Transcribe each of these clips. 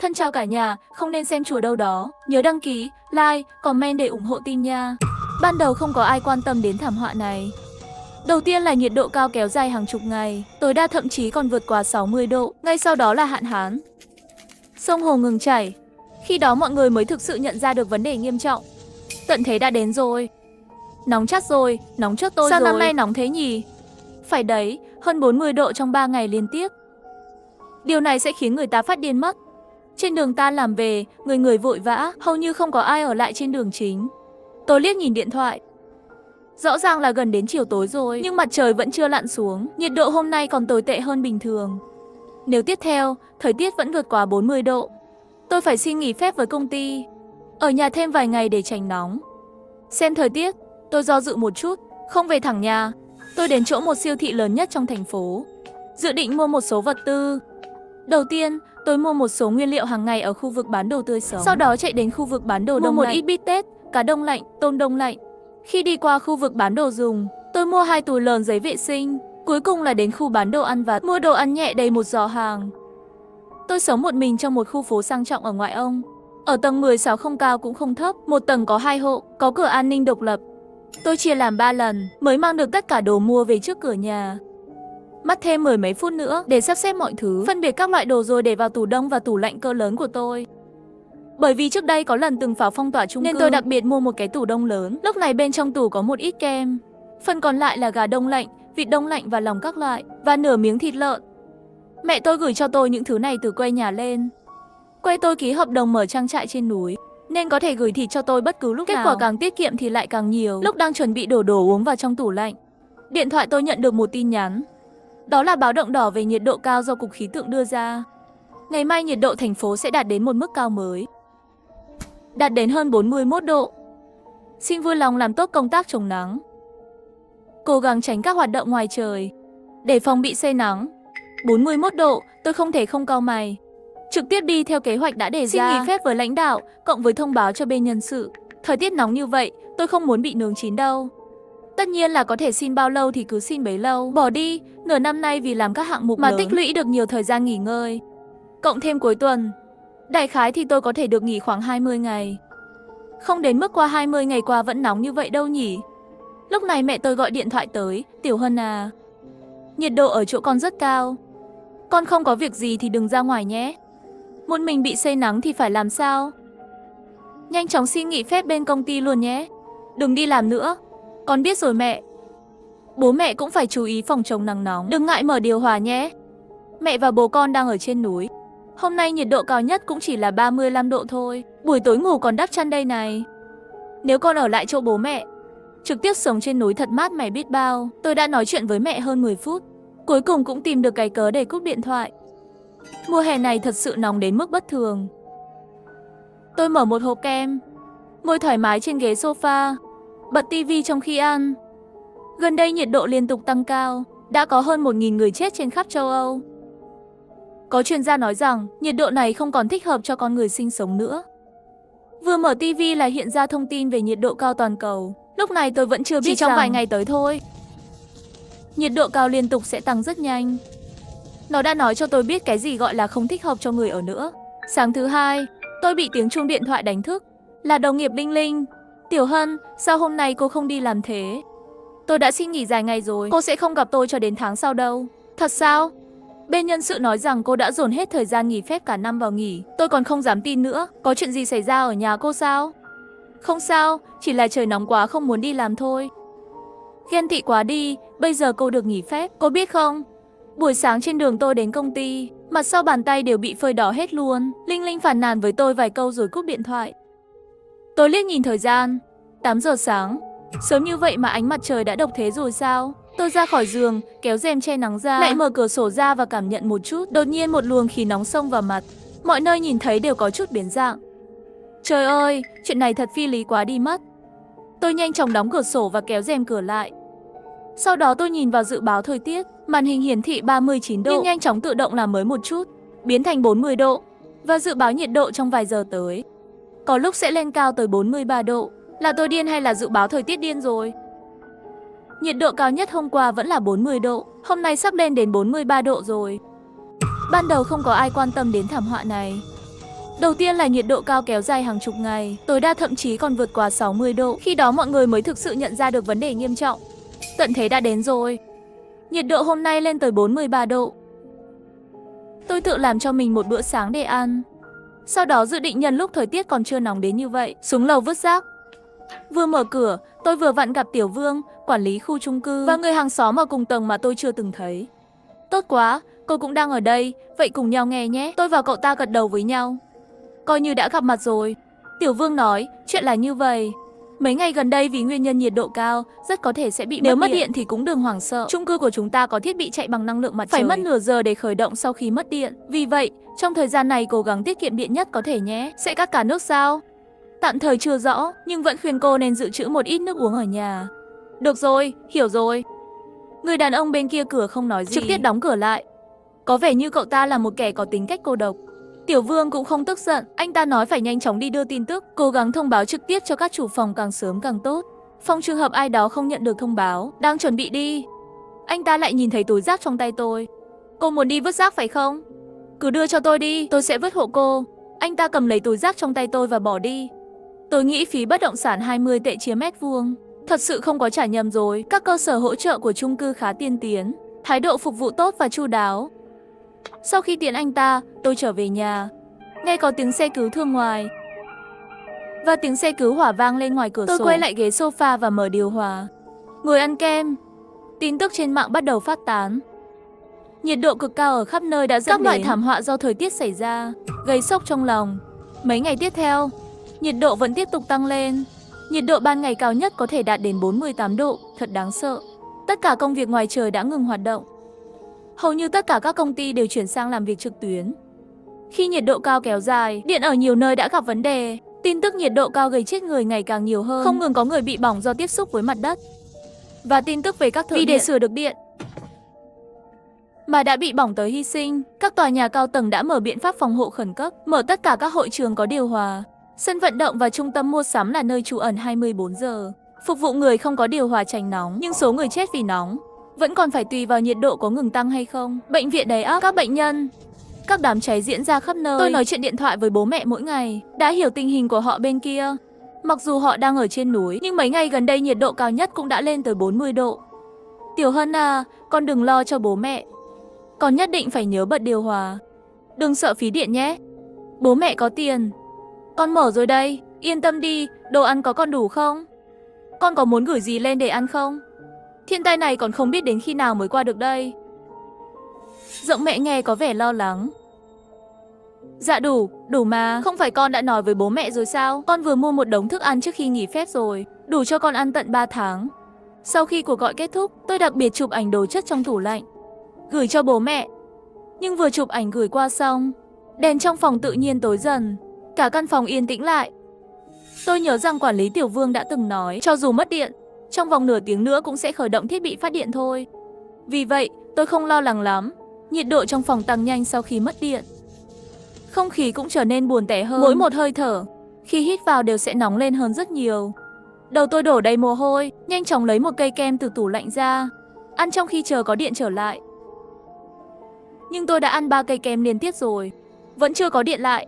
Thân chào cả nhà, không nên xem chùa đâu đó. Nhớ đăng ký, like, comment để ủng hộ tin nha. Ban đầu không có ai quan tâm đến thảm họa này. Đầu tiên là nhiệt độ cao kéo dài hàng chục ngày, tối đa thậm chí còn vượt quá 60 độ. Ngay sau đó là hạn hán. Sông hồ ngừng chảy. Khi đó mọi người mới thực sự nhận ra được vấn đề nghiêm trọng. Tận thế đã đến rồi. Nóng chắc rồi, nóng trước tôi Sao rồi. năm nay nóng thế nhỉ? Phải đấy, hơn 40 độ trong 3 ngày liên tiếp. Điều này sẽ khiến người ta phát điên mất. Trên đường ta làm về, người người vội vã, hầu như không có ai ở lại trên đường chính. Tôi liếc nhìn điện thoại. Rõ ràng là gần đến chiều tối rồi, nhưng mặt trời vẫn chưa lặn xuống. Nhiệt độ hôm nay còn tồi tệ hơn bình thường. Nếu tiếp theo, thời tiết vẫn vượt quá 40 độ, tôi phải xin nghỉ phép với công ty, ở nhà thêm vài ngày để tránh nóng. Xem thời tiết, tôi do dự một chút, không về thẳng nhà. Tôi đến chỗ một siêu thị lớn nhất trong thành phố, dự định mua một số vật tư. Đầu tiên, tôi mua một số nguyên liệu hàng ngày ở khu vực bán đồ tươi sống. Sau đó chạy đến khu vực bán đồ đông lạnh, mua một ít bít tết, cá đông lạnh, tôm đông lạnh. Khi đi qua khu vực bán đồ dùng, tôi mua 2 túi lớn giấy vệ sinh. Cuối cùng là đến khu bán đồ ăn vặt, mua đồ ăn nhẹ đầy một giỏ hàng. Tôi sống một mình trong một khu phố sang trọng ở ngoại ô. Ở tầng 16 không cao cũng không thấp, một tầng có 2 hộ, có cửa an ninh độc lập. Tôi chia làm 3 lần mới mang được tất cả đồ mua về trước cửa nhà. Mất thêm 10 mấy phút nữa để sắp xếp mọi thứ, phân biệt các loại đồ rồi để vào tủ đông và tủ lạnh cỡ lớn của tôi. Bởi vì trước đây có lần từng phá phong tỏa chung cư nên tôi đặc biệt mua một cái tủ đông lớn. Lúc này bên trong tủ có một ít kem, phần còn lại là gà đông lạnh, vịt đông lạnh và lòng các loại, và nửa miếng thịt lợn. Mẹ tôi gửi cho tôi những thứ này từ quê nhà lên. Quê tôi ký hợp đồng mở trang trại trên núi, nên có thể gửi thịt cho tôi bất cứ lúc nào. Kết quả càng tiết kiệm thì lại càng nhiều. Lúc đang chuẩn bị đổ đồ uống vào trong tủ lạnh, điện thoại tôi nhận được một tin nhắn. Đó là báo động đỏ về nhiệt độ cao do Cục Khí tượng đưa ra. Ngày mai nhiệt độ thành phố sẽ đạt đến một mức cao mới, đạt đến hơn 41 độ. Xin vui lòng làm tốt công tác chống nắng, cố gắng tránh các hoạt động ngoài trời để phòng bị say nắng. 41 độ, tôi không thể không cau mày. Trực tiếp đi theo kế hoạch đã đề ra. Xin nghỉ phép với lãnh đạo, cộng với thông báo cho bên nhân sự. Thời tiết nóng như vậy, tôi không muốn bị nướng chín đâu. Tất nhiên là có thể xin bao lâu thì cứ xin bấy lâu. Bỏ đi, nửa năm nay vì làm các hạng mục mà lớn, tích lũy được nhiều thời gian nghỉ ngơi. Cộng thêm cuối tuần, đại khái thì tôi có thể được nghỉ khoảng 20 ngày. Không đến mức qua 20 ngày qua vẫn nóng như vậy đâu nhỉ. Lúc này mẹ tôi gọi điện thoại tới. Tiểu Hân à, nhiệt độ ở chỗ con rất cao, con không có việc gì thì đừng ra ngoài nhé. Một mình bị say nắng thì phải làm sao? Nhanh chóng xin nghỉ phép bên công ty luôn nhé. Đừng đi làm nữa. Con biết rồi mẹ. Bố mẹ cũng phải chú ý phòng chống nắng nóng. Đừng ngại mở điều hòa nhé. Mẹ và bố con đang ở trên núi. Hôm nay nhiệt độ cao nhất cũng chỉ là 35 độ thôi. Buổi tối ngủ còn đắp chăn đây này. Nếu con ở lại chỗ bố mẹ, trực tiếp sống trên núi thật mát mẻ biết bao. Tôi đã nói chuyện với mẹ hơn 10 phút. Cuối cùng cũng tìm được cái cớ để cúp điện thoại. Mùa hè này thật sự nóng đến mức bất thường. Tôi mở một hộp kem, ngồi thoải mái trên ghế sofa, bật tivi trong khi ăn. Gần đây nhiệt độ liên tục tăng cao, đã có hơn 1.000 người chết trên khắp châu Âu. Có chuyên gia nói rằng nhiệt độ này không còn thích hợp cho con người sinh sống nữa. Vừa mở tivi là hiện ra thông tin về nhiệt độ cao toàn cầu. Lúc này tôi vẫn chưa biết, chỉ trong vài ngày tới thôi, nhiệt độ cao liên tục sẽ tăng rất nhanh. Nó đã nói cho tôi biết cái gì gọi là không thích hợp cho người ở nữa. Sáng thứ hai, tôi bị tiếng chuông điện thoại đánh thức. Là đồng nghiệp Linh Linh. Tiểu Hân, sao hôm nay cô không đi làm thế? Tôi đã xin nghỉ dài ngày rồi, cô sẽ không gặp tôi cho đến tháng sau đâu. Thật sao? Bên nhân sự nói rằng cô đã dồn hết thời gian nghỉ phép cả năm vào nghỉ. Tôi còn không dám tin nữa. Có chuyện gì xảy ra ở nhà cô sao? Không sao, chỉ là trời nóng quá không muốn đi làm thôi. Ghen tị quá đi, bây giờ cô được nghỉ phép. Cô biết không? Buổi sáng trên đường tôi đến công ty, mặt sau bàn tay đều bị phơi đỏ hết luôn. Linh Linh phàn nàn với tôi vài câu rồi cúp điện thoại. Tôi liếc nhìn thời gian, 8 giờ sáng. Sớm như vậy mà ánh mặt trời đã độc thế rồi sao? Tôi ra khỏi giường, kéo rèm che nắng ra, lại mở cửa sổ ra và cảm nhận một chút. Đột nhiên một luồng khí nóng xông vào mặt. Mọi nơi nhìn thấy đều có chút biến dạng. Trời ơi, chuyện này thật phi lý quá đi mất. Tôi nhanh chóng đóng cửa sổ và kéo rèm cửa lại. Sau đó tôi nhìn vào dự báo thời tiết. Màn hình hiển thị 39 độ, nhưng nhanh chóng tự động làm mới một chút, biến thành 40 độ. Và dự báo nhiệt độ trong vài giờ tới, có lúc sẽ lên cao tới 43 độ. Là tôi điên hay là dự báo thời tiết điên rồi? Nhiệt độ cao nhất hôm qua vẫn là 40 độ, hôm nay sắp lên đến 43 độ rồi. Ban đầu không có ai quan tâm đến thảm họa này. Đầu tiên là nhiệt độ cao kéo dài hàng chục ngày, tối đa thậm chí còn vượt quá 60 độ. Khi đó mọi người mới thực sự nhận ra được vấn đề nghiêm trọng. Tận thế đã đến rồi. Nhiệt độ hôm nay lên tới 43 độ. Tôi tự làm cho mình một bữa sáng để ăn. Sau đó dự định nhân lúc thời tiết còn chưa nóng đến như vậy, xuống lầu vứt rác. Vừa mở cửa, tôi vừa vặn gặp Tiểu Vương, quản lý khu chung cư, và người hàng xóm ở cùng tầng mà tôi chưa từng thấy. Tốt quá, cô cũng đang ở đây, vậy cùng nhau nghe nhé. Tôi và cậu ta gật đầu với nhau. Coi như đã gặp mặt rồi. Tiểu Vương nói, chuyện là như vậy. Mấy ngày gần đây vì nguyên nhân nhiệt độ cao, rất có thể sẽ bị mất điện thì cũng đừng hoảng sợ. Chung cư của chúng ta có thiết bị chạy bằng năng lượng mặt trời. Phải mất nửa giờ để khởi động sau khi mất điện. Vì vậy, trong thời gian này cố gắng tiết kiệm điện nhất có thể nhé. Sẽ cắt cả nước sao? Tạm thời chưa rõ, nhưng vẫn khuyên cô nên dự trữ một ít nước uống ở nhà. Được rồi, hiểu rồi. Người đàn ông bên kia cửa không nói gì, trực tiếp đóng cửa lại. Có vẻ như cậu ta là một kẻ có tính cách cô độc. Tiểu Vương cũng không tức giận, anh ta nói phải nhanh chóng đi đưa tin tức, cố gắng thông báo trực tiếp cho các chủ phòng càng sớm càng tốt. Phòng trường hợp ai đó không nhận được thông báo, đang chuẩn bị đi. Anh ta lại nhìn thấy túi rác trong tay tôi. Cô muốn đi vứt rác phải không? Cứ đưa cho tôi đi, tôi sẽ vứt hộ cô. Anh ta cầm lấy túi rác trong tay tôi và bỏ đi. Tôi nghĩ phí bất động sản 20 tệ chiếm mét vuông. Thật sự không có trả nhầm rồi, các cơ sở hỗ trợ của chung cư khá tiên tiến, thái độ phục vụ tốt và chu đáo. Sau khi tiễn anh ta, tôi trở về nhà. Nghe có tiếng xe cứu thương ngoài và tiếng xe cứu hỏa vang lên ngoài cửa sổ. Tôi quay lại ghế sofa và mở điều hòa, ngồi ăn kem. Tin tức trên mạng bắt đầu phát tán. Nhiệt độ cực cao ở khắp nơi đã dẫn đến các loại thảm họa do thời tiết xảy ra, gây sốc trong lòng. Mấy ngày tiếp theo, nhiệt độ vẫn tiếp tục tăng lên. Nhiệt độ ban ngày cao nhất có thể đạt đến 48 độ, thật đáng sợ. Tất cả công việc ngoài trời đã ngừng hoạt động. Hầu như tất cả các công ty đều chuyển sang làm việc trực tuyến. Khi nhiệt độ cao kéo dài, điện ở nhiều nơi đã gặp vấn đề. Tin tức nhiệt độ cao gây chết người ngày càng nhiều hơn. Không ngừng có người bị bỏng do tiếp xúc với mặt đất. Và tin tức về các thợ điện để sửa được điện mà đã bị bỏng tới hy sinh. Các tòa nhà cao tầng đã mở biện pháp phòng hộ khẩn cấp, mở tất cả các hội trường có điều hòa. Sân vận động và trung tâm mua sắm là nơi trú ẩn 24 giờ, phục vụ người không có điều hòa tránh nóng. Nhưng số người chết vì nóng vẫn còn phải tùy vào nhiệt độ có ngừng tăng hay không. Bệnh viện đầy ắp các bệnh nhân. Các đám cháy diễn ra khắp nơi. Tôi nói chuyện điện thoại với bố mẹ mỗi ngày, đã hiểu tình hình của họ bên kia. Mặc dù họ đang ở trên núi, nhưng mấy ngày gần đây nhiệt độ cao nhất cũng đã lên tới 40 độ. Tiểu Hân à, con đừng lo cho bố mẹ. Con nhất định phải nhớ bật điều hòa. Đừng sợ phí điện nhé. Bố mẹ có tiền. Con mở rồi đây, yên tâm đi, đồ ăn có còn đủ không? Con có muốn gửi gì lên để ăn không? Thiên tai này còn không biết đến khi nào mới qua được đây. Giọng mẹ nghe có vẻ lo lắng. Dạ đủ mà, không phải con đã nói với bố mẹ rồi sao? Con vừa mua một đống thức ăn trước khi nghỉ phép rồi, đủ cho con ăn tận 3 tháng. Sau khi cuộc gọi kết thúc, tôi đặc biệt chụp ảnh đồ chất trong tủ lạnh, gửi cho bố mẹ. Nhưng vừa chụp ảnh gửi qua xong, đèn trong phòng tự nhiên tối dần, cả căn phòng yên tĩnh lại. Tôi nhớ rằng quản lý Tiểu Vương đã từng nói, cho dù mất điện, trong vòng nửa tiếng nữa cũng sẽ khởi động thiết bị phát điện thôi. Vì vậy, tôi không lo lắng lắm. Nhiệt độ trong phòng tăng nhanh sau khi mất điện. Không khí cũng trở nên buồn tẻ hơn. Mỗi một hơi thở, khi hít vào đều sẽ nóng lên hơn rất nhiều. Đầu tôi đổ đầy mồ hôi, nhanh chóng lấy một cây kem từ tủ lạnh ra, ăn trong khi chờ có điện trở lại. Nhưng tôi đã ăn 3 cây kem liên tiếp rồi, vẫn chưa có điện lại.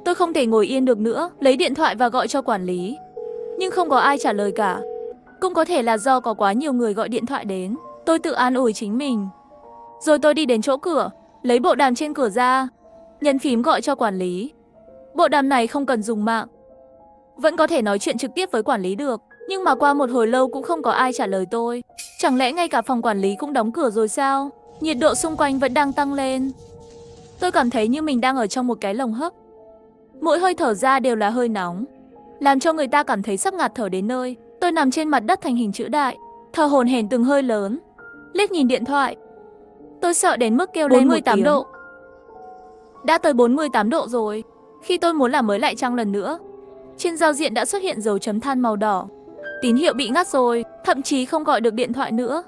Tôi không thể ngồi yên được nữa, lấy điện thoại và gọi cho quản lý. Nhưng không có ai trả lời cả. Cũng có thể là do có quá nhiều người gọi điện thoại đến. Tôi tự an ủi chính mình. Rồi tôi đi đến chỗ cửa, lấy bộ đàm trên cửa ra, nhấn phím gọi cho quản lý. Bộ đàm này không cần dùng mạng, vẫn có thể nói chuyện trực tiếp với quản lý được. Nhưng mà qua một hồi lâu cũng không có ai trả lời tôi. Chẳng lẽ ngay cả phòng quản lý cũng đóng cửa rồi sao? Nhiệt độ xung quanh vẫn đang tăng lên. Tôi cảm thấy như mình đang ở trong một cái lồng hấp. Mỗi hơi thở ra đều là hơi nóng, làm cho người ta cảm thấy sắp ngạt thở đến nơi. Tôi nằm trên mặt đất thành hình chữ đại, thở hổn hển từng hơi lớn. Liếc nhìn điện thoại, tôi sợ đến mức kêu lên 48 độ. Đã tới 48 độ rồi. Khi tôi muốn làm mới lại trang lần nữa, trên giao diện đã xuất hiện dấu chấm than màu đỏ. Tín hiệu bị ngắt rồi, thậm chí không gọi được điện thoại nữa.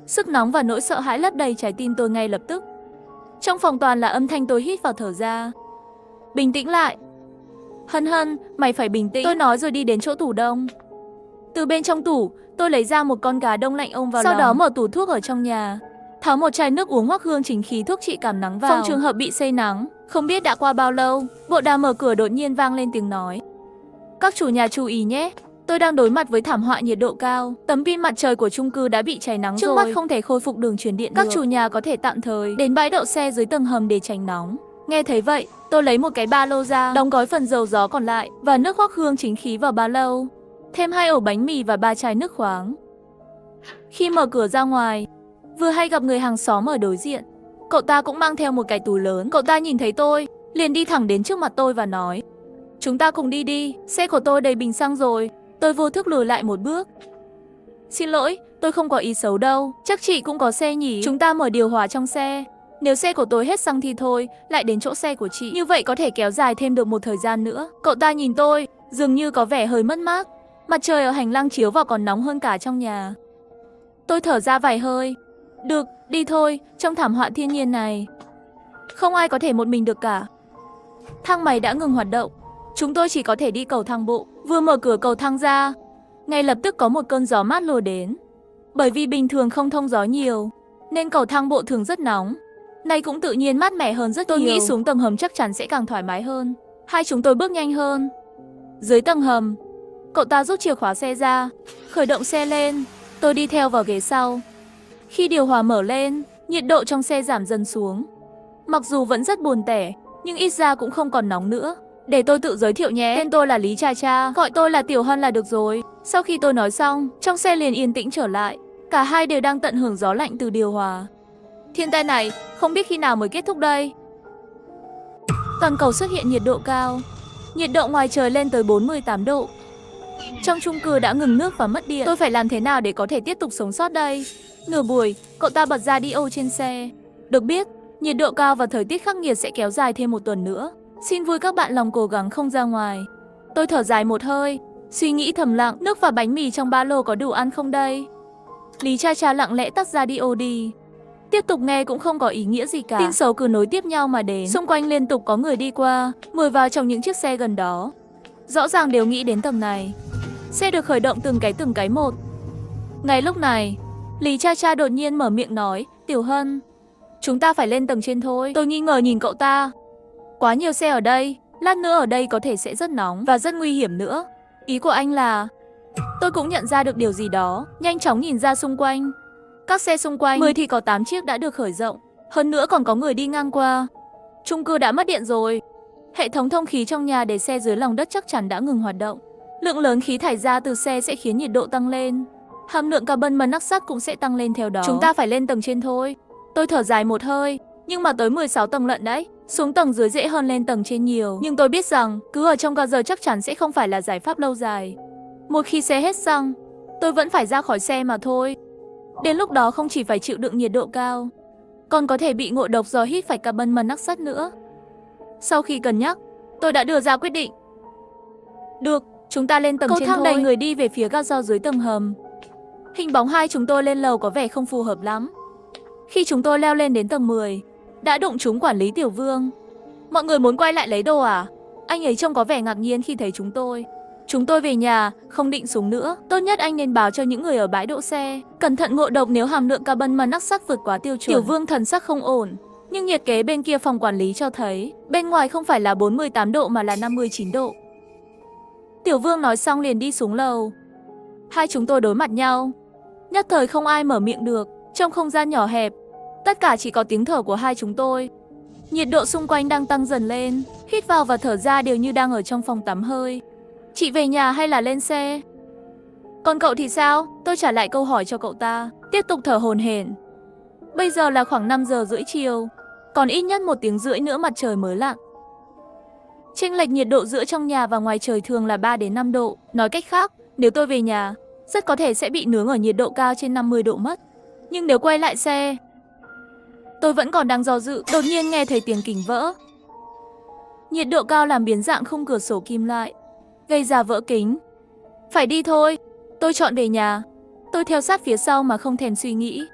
Sức nóng và nỗi sợ hãi lấp đầy trái tim tôi ngay lập tức. Trong phòng toàn là âm thanh tôi hít vào thở ra. Bình tĩnh lại. Hân Hân, mày phải bình tĩnh. Tôi nói rồi đi đến chỗ tủ đông. Từ bên trong tủ, tôi lấy ra một con gà đông lạnh ôm vào lòng. Sau đó mở tủ thuốc ở trong nhà, tháo một chai nước uống hoặc hương chính khí thuốc trị cảm nắng vào. Phòng trường hợp bị say nắng. Không biết đã qua bao lâu, bộ đàm mở cửa đột nhiên vang lên tiếng nói. Các chủ nhà chú ý nhé, tôi đang đối mặt với thảm họa nhiệt độ cao. Tấm pin mặt trời của chung cư đã bị cháy nắng rồi. Trước mắt không thể khôi phục đường truyền điện được. Các chủ nhà có thể tạm thời đến bãi đậu xe dưới tầng hầm để tránh nóng. Nghe thấy vậy, tôi lấy một cái ba lô ra, đóng gói phần dầu gió còn lại và nước khoác hương chính khí vào ba lô. Thêm 2 ổ bánh mì và 3 chai nước khoáng. Khi mở cửa ra ngoài, vừa hay gặp người hàng xóm ở đối diện. Cậu ta cũng mang theo một cái túi lớn. Cậu ta nhìn thấy tôi, liền đi thẳng đến trước mặt tôi và nói: Chúng ta cùng đi đi, xe của tôi đầy bình xăng rồi. Tôi vô thức lùi lại một bước. Xin lỗi, tôi không có ý xấu đâu. Chắc chị cũng có xe nhỉ? Chúng ta mở điều hòa trong xe. Nếu xe của tôi hết xăng thì thôi, lại đến chỗ xe của chị. Như vậy có thể kéo dài thêm được một thời gian nữa. Cậu ta nhìn tôi, dường như có vẻ hơi mất mát. Mặt trời ở hành lang chiếu vào còn nóng hơn cả trong nhà. Tôi thở ra vài hơi. Được, đi thôi, trong thảm họa thiên nhiên này không ai có thể một mình được cả. Thang máy đã ngừng hoạt động. Chúng tôi chỉ có thể đi cầu thang bộ. Vừa mở cửa cầu thang ra, ngay lập tức có một cơn gió mát lùa đến. Bởi vì bình thường không thông gió nhiều, nên cầu thang bộ thường rất nóng. Nay cũng tự nhiên mát mẻ hơn rất nhiều. Tôi nghĩ xuống tầng hầm chắc chắn sẽ càng thoải mái hơn. Hai chúng tôi bước nhanh hơn. Dưới tầng hầm, cậu ta rút chìa khóa xe ra, khởi động xe lên. Tôi đi theo vào ghế sau. Khi điều hòa mở lên, nhiệt độ trong xe giảm dần xuống. Mặc dù vẫn rất buồn tẻ, nhưng ít ra cũng không còn nóng nữa. Để tôi tự giới thiệu nhé, tên tôi là Lý Cha Cha, gọi tôi là Tiểu Hân là được rồi. Sau khi tôi nói xong, trong xe liền yên tĩnh trở lại. Cả hai đều đang tận hưởng gió lạnh từ điều hòa. Thiên tai này không biết khi nào mới kết thúc đây. Toàn cầu xuất hiện nhiệt độ cao. Nhiệt độ ngoài trời lên tới 48 độ. Trong chung cư đã ngừng nước và mất điện. Tôi phải làm thế nào để có thể tiếp tục sống sót đây? Nửa buổi, cậu ta bật radio trên xe. Được biết, nhiệt độ cao và thời tiết khắc nghiệt sẽ kéo dài thêm 1 tuần nữa. Xin vui các bạn lòng cố gắng không ra ngoài. Tôi thở dài một hơi, suy nghĩ thầm lặng, nước và bánh mì trong ba lô có đủ ăn không đây? Lý Cha Cha lặng lẽ tắt radio đi. Tiếp tục nghe cũng không có ý nghĩa gì cả. Tin xấu cứ nối tiếp nhau mà đến. Xung quanh liên tục có người đi qua, ngồi vào trong những chiếc xe gần đó. Rõ ràng đều nghĩ đến tầng này. Xe được khởi động từng cái một. Ngay lúc này, Lý Cha Cha đột nhiên mở miệng nói: Tiểu Hân, chúng ta phải lên tầng trên thôi. Tôi nghi ngờ nhìn cậu ta. Quá nhiều xe ở đây, lát nữa ở đây có thể sẽ rất nóng và rất nguy hiểm nữa. Ý của anh là... Tôi cũng nhận ra được điều gì đó, nhanh chóng nhìn ra xung quanh. Các xe xung quanh, 10 thì có 8 chiếc đã được khởi động. Hơn nữa còn có người đi ngang qua. Chung cư đã mất điện rồi. Hệ thống thông khí trong nhà để xe dưới lòng đất chắc chắn đã ngừng hoạt động. Lượng lớn khí thải ra từ xe sẽ khiến nhiệt độ tăng lên. Hàm lượng carbon monoxide cũng sẽ tăng lên theo đó. Chúng ta phải lên tầng trên thôi. Tôi thở dài một hơi, nhưng mà tới 16 tầng lận đấy. Xuống tầng dưới dễ hơn lên tầng trên nhiều. Nhưng tôi biết rằng cứ ở trong giờ chắc chắn sẽ không phải là giải pháp lâu dài. Một khi xe hết xăng, tôi vẫn phải ra khỏi xe mà thôi. Đến lúc đó không chỉ phải chịu đựng nhiệt độ cao, còn có thể bị ngộ độc do hít phải carbon monoxide nữa. Sau khi cân nhắc, tôi đã đưa ra quyết định. Được, chúng ta lên tầng trên thôi. Cầu thang đầy người đi về phía ga do dưới tầng hầm. Hình bóng hai chúng tôi lên lầu có vẻ không phù hợp lắm. Khi chúng tôi leo lên đến tầng 10, đã đụng trúng quản lý Tiểu Vương. Mọi người muốn quay lại lấy đồ à? Anh ấy trông có vẻ ngạc nhiên khi thấy chúng tôi. Chúng tôi về nhà, không định xuống nữa. Tốt nhất anh nên báo cho những người ở bãi đỗ xe. Cẩn thận ngộ độc nếu hàm lượng carbon monoxide vượt quá tiêu chuẩn. Tiểu Vương thần sắc không ổn. Nhưng nhiệt kế bên kia phòng quản lý cho thấy bên ngoài không phải là 48 độ mà là 59 độ. Tiểu Vương nói xong liền đi xuống lầu. Hai chúng tôi đối mặt nhau. Nhất thời không ai mở miệng được. Trong không gian nhỏ hẹp, tất cả chỉ có tiếng thở của hai chúng tôi. Nhiệt độ xung quanh đang tăng dần lên. Hít vào và thở ra đều như đang ở trong phòng tắm hơi. Chị về nhà hay là lên xe? Còn cậu thì sao? Tôi trả lại câu hỏi cho cậu ta. Tiếp tục thở hổn hển. Bây giờ là khoảng 5 giờ rưỡi chiều. Còn ít nhất 1 tiếng rưỡi nữa mặt trời mới lặn. Chênh lệch nhiệt độ giữa trong nhà và ngoài trời thường là 3 đến 5 độ. Nói cách khác, nếu tôi về nhà, rất có thể sẽ bị nướng ở nhiệt độ cao trên 50 độ mất. Nhưng nếu quay lại xe... Tôi vẫn còn đang do dự, đột nhiên nghe thấy tiếng kính vỡ. Nhiệt độ cao làm biến dạng khung cửa sổ kim loại, gây ra vỡ kính. Phải đi thôi, tôi chọn về nhà. Tôi theo sát phía sau mà không thèm suy nghĩ.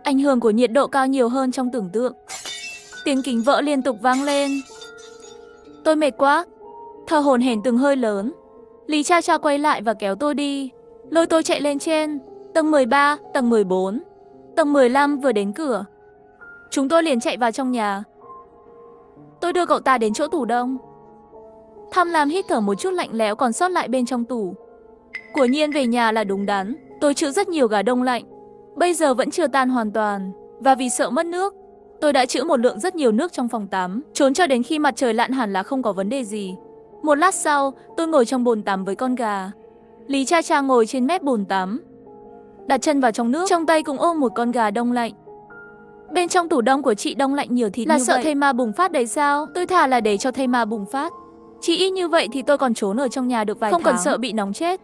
Ảnh hưởng của nhiệt độ cao nhiều hơn trong tưởng tượng. Tiếng kính vỡ liên tục vang lên. Tôi mệt quá, thở hổn hển từng hơi lớn. Lý Cha Cha quay lại và kéo tôi đi, lôi tôi chạy lên trên. Tầng 13, tầng 14, tầng 15 vừa đến cửa. Chúng tôi liền chạy vào trong nhà. Tôi đưa cậu ta đến chỗ tủ đông. Tham lam hít thở một chút lạnh lẽo còn sót lại bên trong tủ. Quả nhiên về nhà là đúng đắn, tôi trữ rất nhiều gà đông lạnh. Bây giờ vẫn chưa tan hoàn toàn, và vì sợ mất nước, tôi đã trữ một lượng rất nhiều nước trong phòng tắm, trốn cho đến khi mặt trời lặn hẳn là không có vấn đề gì. Một lát sau, tôi ngồi trong bồn tắm với con gà. Lý Cha Cha ngồi trên mép bồn tắm, đặt chân vào trong nước, trong tay cũng ôm một con gà đông lạnh. Bên trong tủ đông của chị đông lạnh nhiều thịt là như sợ vậy. Thây ma bùng phát đấy sao? Tôi thà là để cho thây ma bùng phát. Chỉ ít như vậy thì tôi còn trốn ở trong nhà được vài tháng. Không cần sợ bị nóng chết.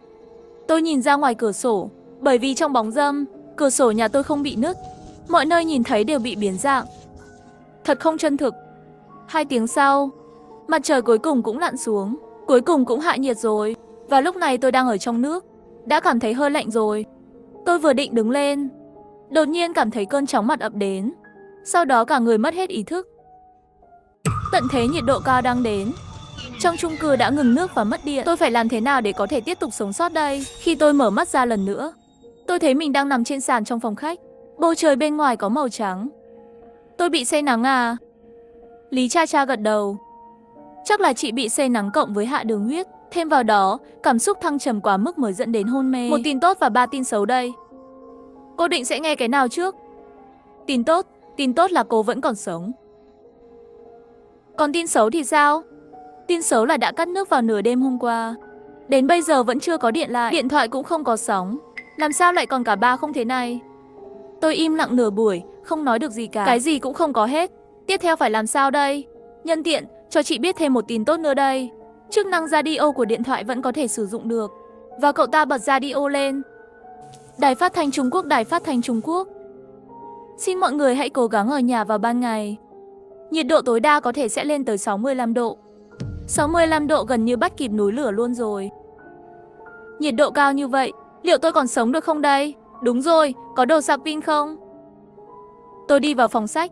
Tôi nhìn ra ngoài cửa sổ, bởi vì trong bóng râm, cửa sổ nhà tôi không bị nứt. Mọi nơi nhìn thấy đều bị biến dạng. Thật không chân thực. 2 tiếng sau, mặt trời cuối cùng cũng lặn xuống, cuối cùng cũng hạ nhiệt rồi. Và lúc này tôi đang ở trong nước, đã cảm thấy hơi lạnh rồi. Tôi vừa định đứng lên, đột nhiên cảm thấy cơn chóng mặt ập đến. Sau đó cả người mất hết ý thức. Tận thế nhiệt độ cao đang đến. Trong chung cư đã ngừng nước và mất điện. Tôi phải làm thế nào để có thể tiếp tục sống sót đây? Khi tôi mở mắt ra lần nữa, tôi thấy mình đang nằm trên sàn trong phòng khách. Bầu trời bên ngoài có màu trắng. Tôi bị say nắng à? Lý Cha Cha gật đầu. Chắc là chị bị say nắng cộng với hạ đường huyết. Thêm vào đó, cảm xúc thăng trầm quá mức mới dẫn đến hôn mê. 1 tin tốt và 3 tin xấu đây. Cô định sẽ nghe cái nào trước? Tin tốt là cô vẫn còn sống. Còn tin xấu thì sao? Tin xấu là đã cắt nước vào nửa đêm hôm qua. Đến bây giờ vẫn chưa có điện lại, điện thoại cũng không có sóng. Làm sao lại còn cả 3 không thế này? Tôi im lặng nửa buổi, không nói được gì cả. Cái gì cũng không có hết. Tiếp theo phải làm sao đây? Nhân tiện, cho chị biết thêm một tin tốt nữa đây. Chức năng radio của điện thoại vẫn có thể sử dụng được. Và cậu ta bật radio lên. Đài phát thanh Trung Quốc, Đài phát thanh Trung Quốc. Xin mọi người hãy cố gắng ở nhà vào ban ngày. Nhiệt độ tối đa có thể sẽ lên tới 65 độ. 65 độ gần như bắt kịp núi lửa luôn rồi. Nhiệt độ cao như vậy, liệu tôi còn sống được không đây? Đúng rồi, có đồ sạc pin không? Tôi đi vào phòng sách,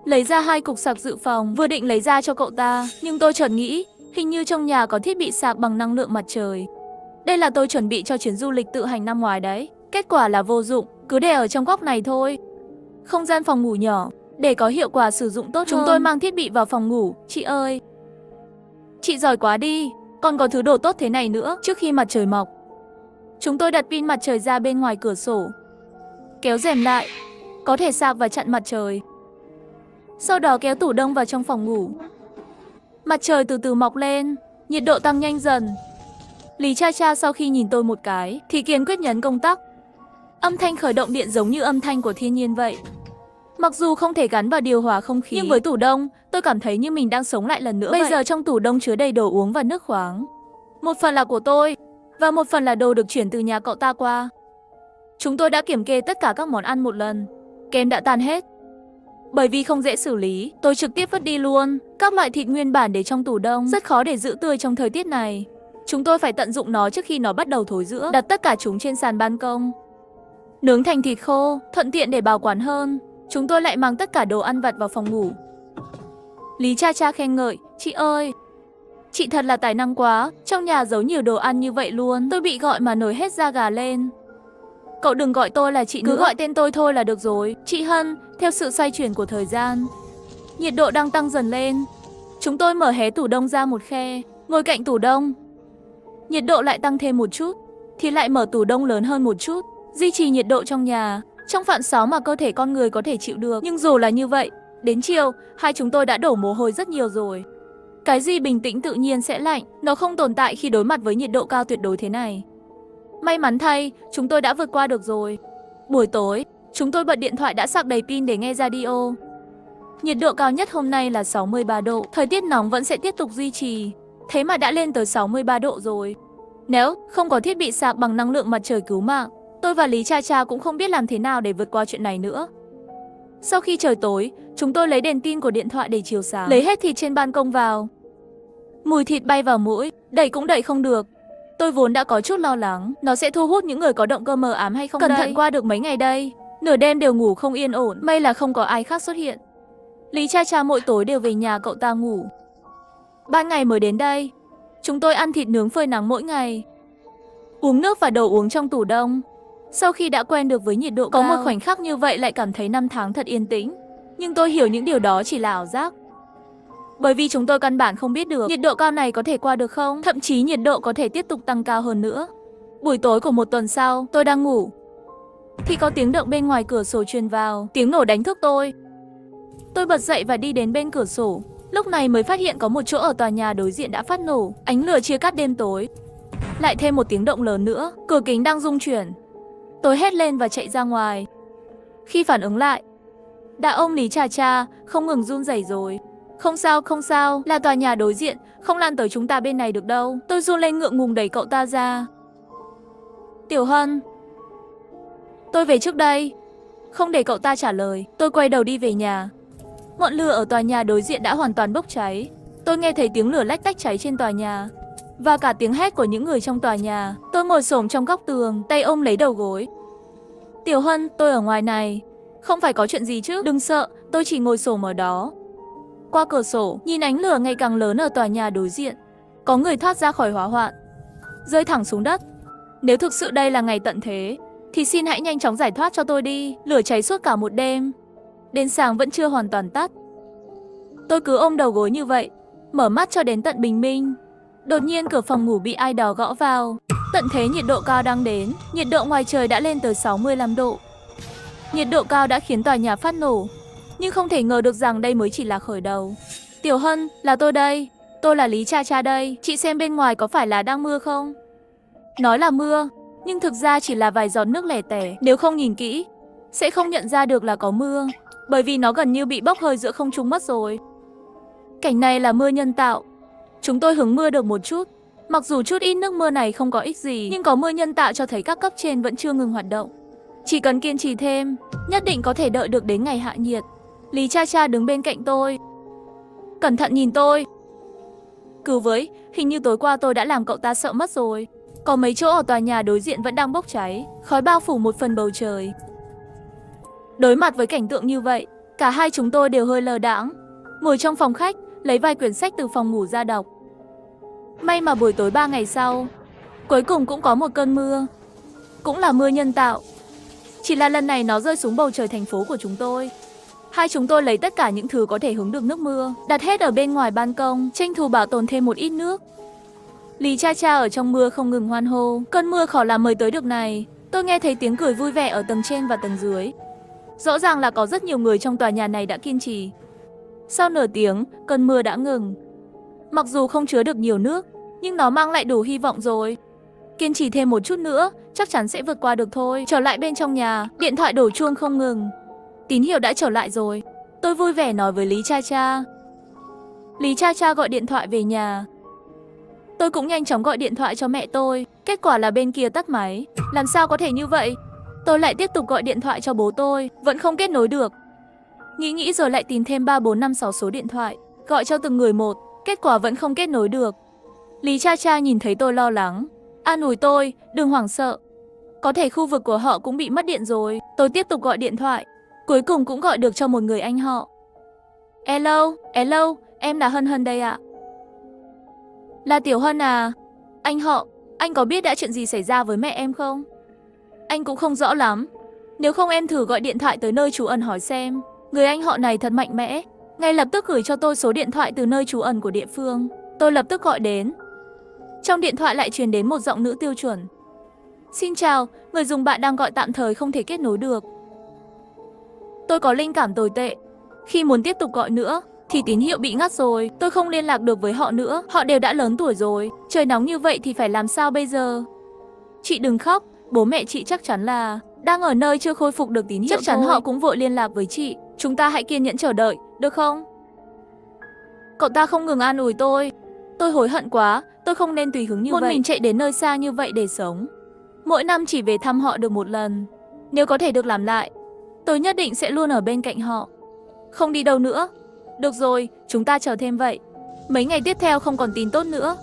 lấy ra 2 cục sạc dự phòng, vừa định lấy ra cho cậu ta, nhưng tôi chợt nghĩ, hình như trong nhà có thiết bị sạc bằng năng lượng mặt trời. Đây là tôi chuẩn bị cho chuyến du lịch tự hành năm ngoái đấy. Kết quả là vô dụng, cứ để ở trong góc này thôi. Không gian phòng ngủ nhỏ, để có hiệu quả sử dụng tốt hơn. Chúng tôi mang thiết bị vào phòng ngủ, chị ơi. Chị giỏi quá đi, còn có thứ đồ tốt thế này nữa. Trước khi mặt trời mọc, chúng tôi đặt pin mặt trời ra bên ngoài cửa sổ, kéo rèm lại, có thể sạc và chặn mặt trời. Sau đó kéo tủ đông vào trong phòng ngủ. Mặt trời từ từ mọc lên, nhiệt độ tăng nhanh dần. Lý Cha Cha sau khi nhìn tôi một cái thì kiên quyết nhấn công tắc. Âm thanh khởi động điện giống như âm thanh của thiên nhiên vậy. Mặc dù không thể gắn vào điều hòa không khí, nhưng với tủ đông, tôi cảm thấy như mình đang sống lại lần nữa. Bây giờ trong tủ đông chứa đầy đồ uống và nước khoáng. Một phần là của tôi, và một phần là đồ được chuyển từ nhà cậu ta qua. Chúng tôi đã kiểm kê tất cả các món ăn một lần. Kem đã tan hết. Bởi vì không dễ xử lý, tôi trực tiếp vứt đi luôn. Các loại thịt nguyên bản để trong tủ đông rất khó để giữ tươi trong thời tiết này. Chúng tôi phải tận dụng nó trước khi nó bắt đầu thối rữa. Đặt tất cả chúng trên sàn ban công, nướng thành thịt khô, thuận tiện để bảo quản hơn. Chúng tôi lại mang tất cả đồ ăn vặt vào phòng ngủ. Lý Cha Cha khen ngợi, chị ơi, chị thật là tài năng quá, trong nhà giấu nhiều đồ ăn như vậy luôn. Tôi bị gọi mà nổi hết da gà lên. Cậu đừng gọi tôi là chị nữa, cứ gọi tên tôi thôi là được rồi. Chị Hân, theo sự xoay chuyển của thời gian, nhiệt độ đang tăng dần lên. Chúng tôi mở hé tủ đông ra một khe, ngồi cạnh tủ đông. Nhiệt độ lại tăng thêm một chút, thì lại mở tủ đông lớn hơn một chút, duy trì nhiệt độ trong nhà trong phạm sáu mà cơ thể con người có thể chịu được. Nhưng dù là như vậy, đến chiều, hai chúng tôi đã đổ mồ hôi rất nhiều rồi. Cái gì bình tĩnh tự nhiên sẽ lạnh, nó không tồn tại khi đối mặt với nhiệt độ cao tuyệt đối thế này. May mắn thay, chúng tôi đã vượt qua được rồi. Buổi tối, chúng tôi bật điện thoại đã sạc đầy pin để nghe radio. Nhiệt độ cao nhất hôm nay là 63 độ, thời tiết nóng vẫn sẽ tiếp tục duy trì. Thế mà đã lên tới 63 độ rồi. Nếu không có thiết bị sạc bằng năng lượng mặt trời cứu mạng, tôi và Lý Cha Cha cũng không biết làm thế nào để vượt qua chuyện này nữa. Sau khi trời tối, chúng tôi lấy đèn tin của điện thoại để chiếu sáng, lấy hết thịt trên ban công vào. Mùi thịt bay vào mũi, đẩy cũng đẩy không được. Tôi vốn đã có chút lo lắng, nó sẽ thu hút những người có động cơ mờ ám hay không đây. Cẩn thận qua được mấy ngày đây, nửa đêm đều ngủ không yên ổn, may là không có ai khác xuất hiện. Lý Cha Cha mỗi tối đều về nhà cậu ta ngủ. Ban ngày mới đến đây, chúng tôi ăn thịt nướng phơi nắng mỗi ngày, uống nước và đồ uống trong tủ đông. Sau khi đã quen được với nhiệt độ cao, có một khoảnh khắc như vậy lại cảm thấy năm tháng thật yên tĩnh. Nhưng tôi hiểu những điều đó chỉ là ảo giác. Bởi vì chúng tôi căn bản không biết được nhiệt độ cao này có thể qua được không, thậm chí nhiệt độ có thể tiếp tục tăng cao hơn nữa. Buổi tối của một tuần sau, tôi đang ngủ thì có tiếng động bên ngoài cửa sổ truyền vào, tiếng nổ đánh thức tôi. Tôi bật dậy và đi đến bên cửa sổ. Lúc này mới phát hiện có một chỗ ở tòa nhà đối diện đã phát nổ, ánh lửa chia cắt đêm tối. Lại thêm một tiếng động lớn nữa, cửa kính đang rung chuyển. Tôi hét lên và chạy ra ngoài. Khi phản ứng lại, đã ôm Lý Cha Cha, không ngừng run rẩy rồi. Không sao, là tòa nhà đối diện, không lan tới chúng ta bên này được đâu. Tôi run lên ngượng ngùng đẩy cậu ta ra. Tiểu Hân, tôi về trước đây. Không để cậu ta trả lời, tôi quay đầu đi về nhà. Ngọn lửa ở tòa nhà đối diện đã hoàn toàn bốc cháy. Tôi nghe thấy tiếng lửa lách tách cháy trên tòa nhà và cả tiếng hét của những người trong tòa nhà. Tôi ngồi xổm trong góc tường, tay ôm lấy đầu gối. Tiểu Hân, tôi ở ngoài này. Không phải có chuyện gì chứ? Đừng sợ, tôi chỉ ngồi xổm ở đó. Qua cửa sổ, nhìn ánh lửa ngày càng lớn ở tòa nhà đối diện. Có người thoát ra khỏi hỏa hoạn, rơi thẳng xuống đất. Nếu thực sự đây là ngày tận thế, thì xin hãy nhanh chóng giải thoát cho tôi đi. Lửa cháy suốt cả một đêm, đến sáng vẫn chưa hoàn toàn tắt. Tôi cứ ôm đầu gối như vậy, mở mắt cho đến tận bình minh. Đột nhiên cửa phòng ngủ bị ai đó gõ vào. Tận thế nhiệt độ cao đang đến, nhiệt độ ngoài trời đã lên tới 65 độ. Nhiệt độ cao đã khiến tòa nhà phát nổ, nhưng không thể ngờ được rằng đây mới chỉ là khởi đầu. Tiểu Hân, là tôi đây. Tôi là Lý Cha Cha đây. Chị xem bên ngoài có phải là đang mưa không? Nói là mưa, nhưng thực ra chỉ là vài giọt nước lẻ tẻ. Nếu không nhìn kỹ, sẽ không nhận ra được là có mưa, bởi vì nó gần như bị bốc hơi giữa không trung mất rồi. Cảnh này là mưa nhân tạo. Chúng tôi hứng mưa được một chút. Mặc dù chút ít nước mưa này không có ích gì, nhưng có mưa nhân tạo cho thấy các cấp trên vẫn chưa ngừng hoạt động. Chỉ cần kiên trì thêm, nhất định có thể đợi được đến ngày hạ nhiệt. Lý Cha Cha đứng bên cạnh tôi, cẩn thận nhìn tôi. Cứu với, hình như tối qua tôi đã làm cậu ta sợ mất rồi. Có mấy chỗ ở tòa nhà đối diện vẫn đang bốc cháy, khói bao phủ một phần bầu trời. Đối mặt với cảnh tượng như vậy, cả hai chúng tôi đều hơi lờ đãng, ngồi trong phòng khách, lấy vài quyển sách từ phòng ngủ ra đọc. May mà buổi tối 3 ngày sau, cuối cùng cũng có một cơn mưa. Cũng là mưa nhân tạo. Chỉ là lần này nó rơi xuống bầu trời thành phố của chúng tôi. Hai chúng tôi lấy tất cả những thứ có thể hứng được nước mưa, đặt hết ở bên ngoài ban công, tranh thủ bảo tồn thêm một ít nước. Lý Cha Cha ở trong mưa không ngừng hoan hô. Cơn mưa khó là mới tới được này. Tôi nghe thấy tiếng cười vui vẻ ở tầng trên và tầng dưới. Rõ ràng là có rất nhiều người trong tòa nhà này đã kiên trì. Sau nửa tiếng, cơn mưa đã ngừng. Mặc dù không chứa được nhiều nước, nhưng nó mang lại đủ hy vọng rồi. Kiên trì thêm một chút nữa, chắc chắn sẽ vượt qua được thôi. Trở lại bên trong nhà, điện thoại đổ chuông không ngừng. Tín hiệu đã trở lại rồi. Tôi vui vẻ nói với Lý Cha Cha. Lý Cha Cha gọi điện thoại về nhà. Tôi cũng nhanh chóng gọi điện thoại cho mẹ tôi. Kết quả là bên kia tắt máy. Làm sao có thể như vậy? Tôi lại tiếp tục gọi điện thoại cho bố tôi, vẫn không kết nối được. Nghĩ rồi lại tìm thêm 3, 4, 5, 6 số điện thoại, gọi cho từng người một. Kết quả vẫn không kết nối được. Lý Cha Cha nhìn thấy tôi lo lắng, an ủi tôi, đừng hoảng sợ. Có thể khu vực của họ cũng bị mất điện rồi. Tôi tiếp tục gọi điện thoại, cuối cùng cũng gọi được cho một người anh họ. Hello, em là Hân Hân đây ạ. Là Tiểu Hân à? Anh họ, anh có biết đã chuyện gì xảy ra với mẹ em không? Anh cũng không rõ lắm. Nếu không em thử gọi điện thoại tới nơi trú ẩn hỏi xem. Người anh họ này thật mạnh mẽ, ngay lập tức gửi cho tôi số điện thoại từ nơi trú ẩn của địa phương. Tôi lập tức gọi đến. Trong điện thoại lại truyền đến một giọng nữ tiêu chuẩn. Xin chào, người dùng bạn đang gọi tạm thời không thể kết nối được. Tôi có linh cảm tồi tệ. Khi muốn tiếp tục gọi nữa thì tín hiệu bị ngắt rồi. Tôi không liên lạc được với họ nữa. Họ đều đã lớn tuổi rồi. Trời nóng như vậy thì phải làm sao bây giờ? Chị đừng khóc. Bố mẹ chị chắc chắn là đang ở nơi chưa khôi phục được tín hiệu. Chắc chắn họ cũng vội liên lạc với chị. Chúng ta hãy kiên nhẫn chờ đợi, được không? Cậu ta không ngừng an ủi tôi. Tôi hối hận quá. Tôi không nên tùy hứng như vậy. Một mình chạy đến nơi xa như vậy để sống. Mỗi năm chỉ về thăm họ được một lần. Nếu có thể được làm lại, tôi nhất định sẽ luôn ở bên cạnh họ. Không đi đâu nữa. Được rồi, chúng ta chờ thêm vậy. Mấy ngày tiếp theo không còn tin tốt nữa.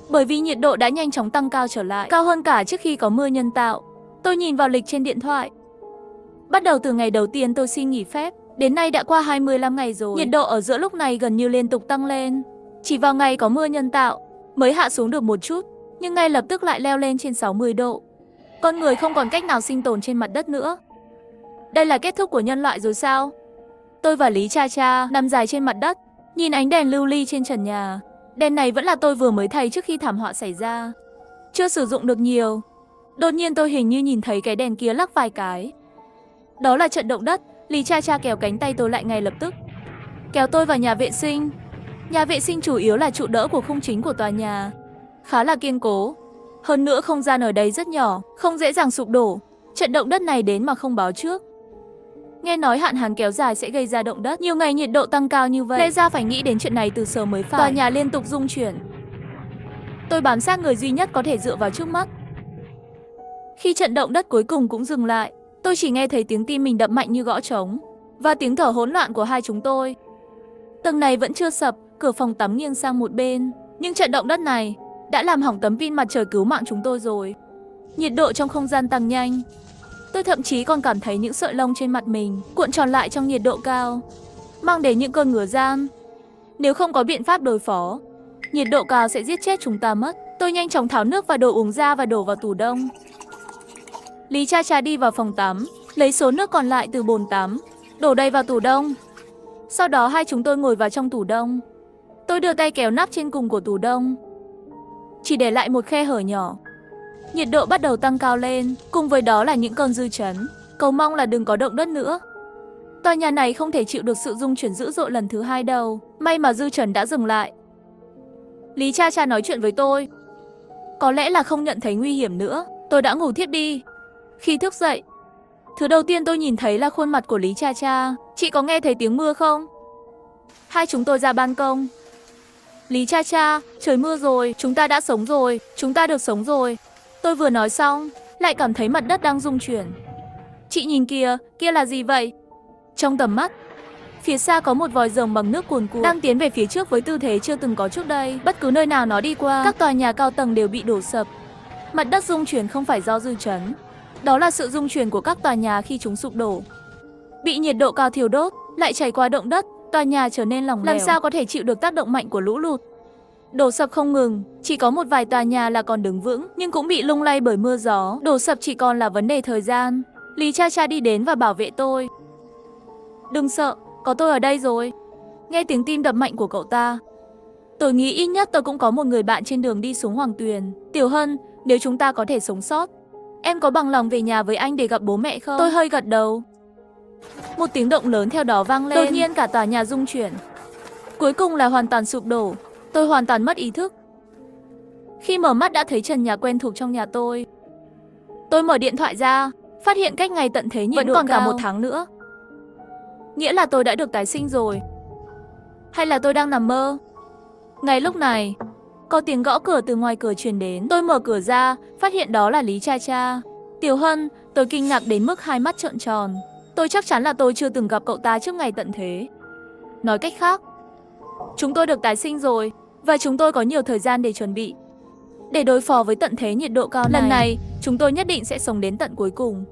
Bởi vì nhiệt độ đã nhanh chóng tăng cao trở lại, cao hơn cả trước khi có mưa nhân tạo. Tôi nhìn vào lịch trên điện thoại. Bắt đầu từ ngày đầu tiên tôi xin nghỉ phép, đến nay đã qua 25 ngày rồi. Nhiệt độ ở giữa lúc này gần như liên tục tăng lên. Chỉ vào ngày có mưa nhân tạo mới hạ xuống được một chút, nhưng ngay lập tức lại leo lên trên 60 độ. Con người không còn cách nào sinh tồn trên mặt đất nữa. Đây là kết thúc của nhân loại rồi sao? Tôi và Lý Cha Cha nằm dài trên mặt đất, Nhìn ánh đèn lưu ly trên trần nhà. Đèn này vẫn là tôi vừa mới thay trước khi thảm họa xảy ra. Chưa sử dụng được nhiều. Đột nhiên tôi hình như nhìn thấy cái đèn kia lắc vài cái. Đó là trận động đất. Lý Cha Cha kéo cánh tay tôi lại ngay lập tức, kéo tôi vào nhà vệ sinh. Nhà vệ sinh chủ yếu là trụ đỡ của khung chính của tòa nhà, khá là kiên cố. Hơn nữa không gian ở đây rất nhỏ, không dễ dàng sụp đổ. Trận động đất này đến mà không báo trước. Nghe nói hạn hán kéo dài sẽ gây ra động đất, nhiều ngày nhiệt độ tăng cao như vậy, lẽ ra phải nghĩ đến chuyện này từ sớm mới phải. Tòa nhà liên tục rung chuyển. Tôi bám sát người duy nhất có thể dựa vào trước mắt. Khi trận động đất cuối cùng cũng dừng lại, tôi chỉ nghe thấy tiếng tim mình đập mạnh như gõ trống và tiếng thở hỗn loạn của hai chúng tôi. Tầng này vẫn chưa sập, cửa phòng tắm nghiêng sang một bên, nhưng trận động đất này đã làm hỏng tấm pin mặt trời cứu mạng chúng tôi rồi. Nhiệt độ trong không gian tăng nhanh. Tôi thậm chí còn cảm thấy những sợi lông trên mặt mình cuộn tròn lại trong nhiệt độ cao, mang đến những cơn ngứa ran. Nếu không có biện pháp đối phó, nhiệt độ cao sẽ giết chết chúng ta mất. Tôi nhanh chóng tháo nước và đồ uống ra và đổ vào tủ đông. Lý Cha Cha đi vào phòng tắm, lấy số nước còn lại từ bồn tắm, đổ đầy vào tủ đông. Sau đó hai chúng tôi ngồi vào trong tủ đông. Tôi đưa tay kéo nắp trên cùng của tủ đông, chỉ để lại một khe hở nhỏ. Nhiệt độ bắt đầu tăng cao lên, cùng với đó là những cơn dư chấn. Cầu mong là đừng có động đất nữa. Tòa nhà này không thể chịu được sự rung chuyển dữ dội lần thứ hai đâu. May mà dư chấn đã dừng lại. Lý Cha Cha nói chuyện với tôi. Có lẽ là không nhận thấy nguy hiểm nữa, tôi đã ngủ thiếp đi. Khi thức dậy, thứ đầu tiên tôi nhìn thấy là khuôn mặt của Lý Cha Cha. Chị có nghe thấy tiếng mưa không? Hai chúng tôi ra ban công. Lý Cha Cha, trời mưa rồi, chúng ta đã sống rồi, chúng ta được sống rồi. Tôi vừa nói xong, lại cảm thấy mặt đất đang rung chuyển. Chị nhìn kìa, kia là gì vậy? Trong tầm mắt, phía xa có một vòi rồng bằng nước cuồn cuộn đang tiến về phía trước với tư thế chưa từng có trước đây. Bất cứ nơi nào nó đi qua, các tòa nhà cao tầng đều bị đổ sập. Mặt đất rung chuyển không phải do dư chấn, đó là sự rung chuyển của các tòa nhà khi chúng sụp đổ. Bị nhiệt độ cao thiêu đốt, lại trải qua động đất, tòa nhà trở nên lỏng lẻo. Làm sao có thể chịu được tác động mạnh của lũ lụt? Đổ sập không ngừng, chỉ có một vài tòa nhà là còn đứng vững, nhưng cũng bị lung lay bởi mưa gió. Đổ sập chỉ còn là vấn đề thời gian. Lý Cha Cha đi đến và bảo vệ tôi. Đừng sợ, có tôi ở đây rồi. Nghe tiếng tim đập mạnh của cậu ta, tôi nghĩ ít nhất tôi cũng có một người bạn trên đường đi xuống Hoàng Tuyền. Tiểu Hân, nếu chúng ta có thể sống sót, em có bằng lòng về nhà với anh để gặp bố mẹ không? Tôi hơi gật đầu. Một tiếng động lớn theo đó vang lên. Đột nhiên cả tòa nhà rung chuyển. Cuối cùng là hoàn toàn sụp đổ. Tôi hoàn toàn mất ý thức. Khi mở mắt đã thấy trần nhà quen thuộc trong nhà tôi. Tôi mở điện thoại ra, phát hiện cách ngày tận thế nhiệt độ còn cả 1 tháng nữa. Nghĩa là tôi đã được tái sinh rồi. Hay là tôi đang nằm mơ? Ngay lúc này, có tiếng gõ cửa từ ngoài cửa truyền đến. Tôi mở cửa ra, phát hiện đó là Lý Cha Cha. Tiểu Hân, tôi kinh ngạc đến mức hai mắt trợn tròn. Tôi chắc chắn là tôi chưa từng gặp cậu ta trước ngày tận thế. Nói cách khác, chúng tôi được tái sinh rồi, và chúng tôi có nhiều thời gian để chuẩn bị, để đối phó với tận thế nhiệt độ cao này. Lần này, chúng tôi nhất định sẽ sống đến tận cuối cùng.